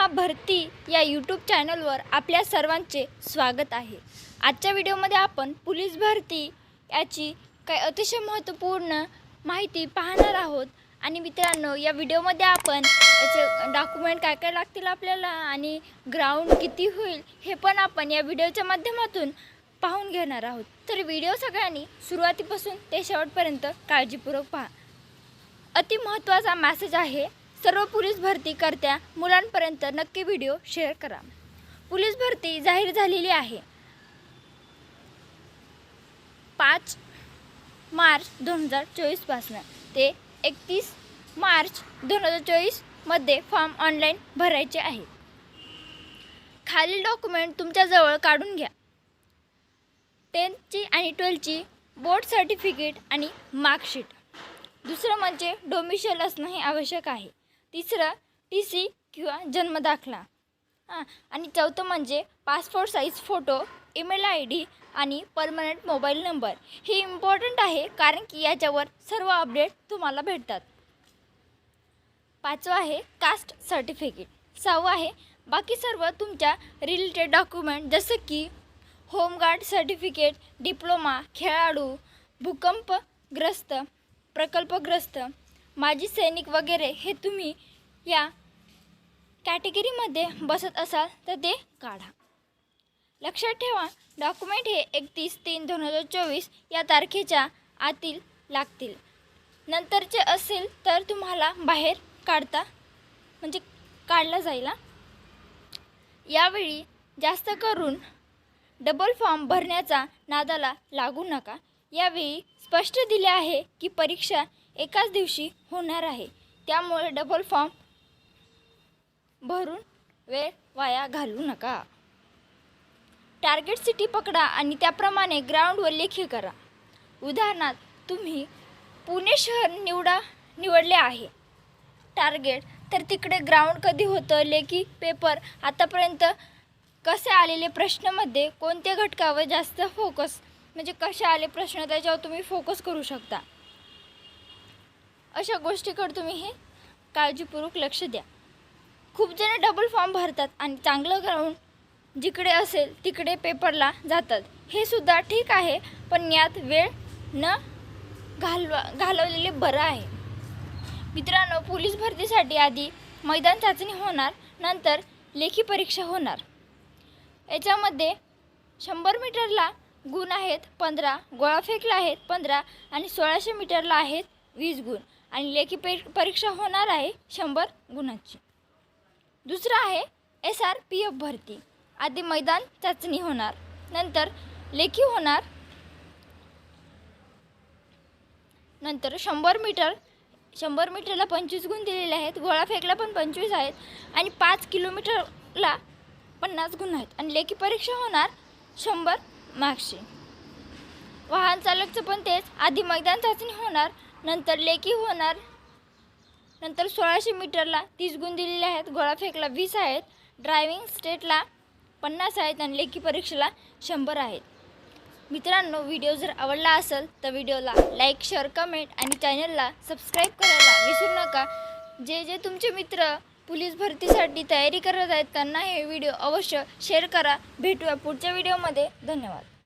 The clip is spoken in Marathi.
भरती या यूट्यूब चॅनलवर आपल्या सर्वांचे स्वागत आहे। आजच्या व्हिडिओमध्ये आपण पोलीस भरती याची काही अतिशय महत्त्वपूर्ण माहिती पाहणार आहोत। आणि मित्रांनो, या व्हिडिओमध्ये आपण याचे डॉक्युमेंट काय काय लागतील आपल्याला आणि ग्राउंड किती होईल हे पण आपण या व्हिडिओच्या माध्यमातून पाहून घेणार आहोत। तर व्हिडिओ सगळ्यांनी सुरुवातीपासून ते शेवटपर्यंत काळजीपूर्वक पहा। अति महत्त्वाचा मेसेज आहे, सर्व पोलीस भरतीकर्त्या मुलांपर्यंत नक्की व्हिडिओ शेअर करा। पोलीस भरती जाहीर झालेली आहे। 5 मार्च 2024 पासून ते 31 मार्च 2024 मध्ये फॉर्म ऑनलाईन भरायचे आहेत। खालील डॉक्युमेंट तुमच्या जवळ काढून घ्या। 10th ची आणि 12th ची बोर्ड सर्टिफिकेट आणि मार्कशीट। दुसरं म्हणजे डोमिसाइल असणं हे आवश्यक आहे। तिसरं TC किंवा जन्मदाखला। आणि चौथं म्हणजे passport size photo, email ID आणि परमनंट मोबाईल नंबर। हे इम्पॉर्टंट आहे कारण की याच्यावर सर्व अपडेट तुम्हाला भेटतात। 5वं आहे कास्ट सर्टिफिकेट। 6वं आहे बाकी सर्व तुमच्या रिलेटेड डॉक्युमेंट जसं की होमगार्ड सर्टिफिकेट, डिप्लोमा, खेळाडू, भूकंपग्रस्त, प्रकल्पग्रस्त, माजी सैनिक वगैरे हे तुम्ही या कॅटेगरीमध्ये बसत असाल तर ते काढा। लक्षात ठेवा, डॉक्युमेंट हे 31/3/2024 या तारखेच्या आतील लागतील। नंतरचे असेल तर तुम्हाला बाहेर काढला जाईल। यावेळी जास्त करून डबल फॉर्म भरण्याचा नादाला लागू नका। यावेळी स्पष्ट दिले आहे की परीक्षा एकाच दिवशी होणार आहे, त्यामुळे डबल फॉर्म भरून वेळ वाया घालवू नका। टार्गेट सिटी पकडा आणि त्याप्रमाणे ग्राउंडवर लेखी करा। उदाहरणार्थ, तुम्ही पुणे शहर निवडले आहे टार्गेट, तर तिकडे ग्राउंड कधी होतं, लेखी पेपर आतापर्यंत कसे आलेले, प्रश्नामध्ये कोणत्या घटकावर जास्त फोकस म्हणजे कसे आले प्रश्न त्याच्यावर तुम्ही फोकस करू शकता। अशा गोष्टीकडे तुम्ही हे काळजीपूर्वक लक्ष द्या। खूप जण डबल फॉर्म भरतात आणि चांगलं ग्राउंड जिकडे असेल तिकडे पेपरला जातात। हे सुद्धा ठीक आहे, पण यात वेळ न घालवलेले बरं आहे। मित्रांनो, पोलीस भरतीसाठी आधी मैदान चाचणी होणार, नंतर लेखी परीक्षा होणार। याच्यामध्ये 100 मीटरला गुण आहेत 15, गोळाफेकला आहेत 15 आणि 1600 मीटरला आहेत 20 गुण आणि लेखी परीक्षा होणार आहे 100 गुणांची। दुसरं आहे SRPF भरती। आधी मैदान चाचणी होणार, नंतर लेखी होणार, नंतर 100 मीटरला 25 गुण दिलेले आहेत, गोळाफेकला पण 25 आहेत आणि 5 किलोमीटरला 50 गुण आहेत आणि लेखी परीक्षा होणार 100 मार्क्सची। वाहन चालकचं पण तेच, आधी मैदान चाचणी होणार, नंतर लेखी होणार, नंतर 1600 मीटरला 30 गुण दिलेले आहेत, गोळाफेकला 20 आहेत, ड्रायव्हिंग स्टेटला 50 आहेत आणि लेखी परीक्षेला 100 आहेत। मित्रांनो, व्हिडिओ जर आवडला असेल तर व्हिडिओला लाईक, शेअर, कमेंट आणि चॅनलला सबस्क्राईब करायला विसरू नका। जे तुमचे मित्र पोलीस भरतीसाठी तयारी करत आहेत त्यांना हे व्हिडिओ अवश्य शेअर करा। भेटूया पुढच्या व्हिडिओमध्ये। धन्यवाद।